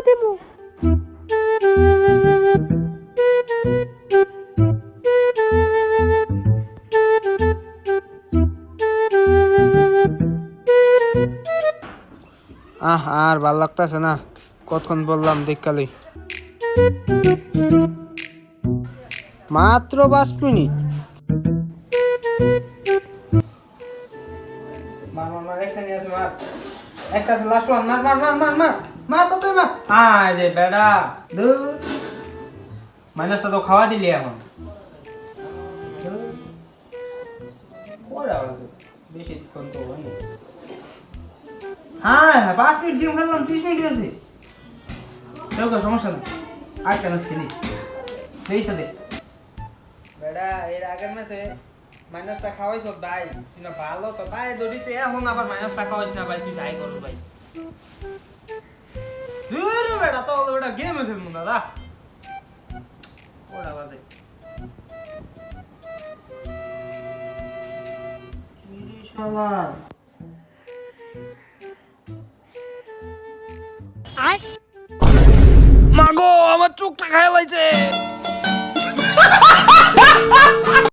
দেবো। আর ভাল লাগতেছে না, কতক্ষণ বললাম দেখকালি মাত্র 5 মিনিট। মার মার মার, একটা নিয়ে আসে, মার একটা, লাস্ট ওয়ান, মার মার মার মার মার মার, তো তুই মার। রে বেটা দূর, মাইনাসটা তো খাওয়া দিলি এখন। বেশিক্ষণ তো হয়নি। 5 মিনিট গেম খেললাম, 30 মিনিট হয়েছে। সমস্যা না, আর কেন খেলি সেই সাথে। বেটা এর আগের ম্যাচে মাইনাসটা খাওয়াইছ ভাই, তুই না ভালো তো ভাই দড়িতে, এখন আবার মাইনাসটা খাওয়াইছ না ভাই, তুই যাই করস ভাই। দূর বেটা, তো বেটা গেমে খেলবো দাদা, ওটা বাজে। মাগো আমার চোখটা খায় লাইছে।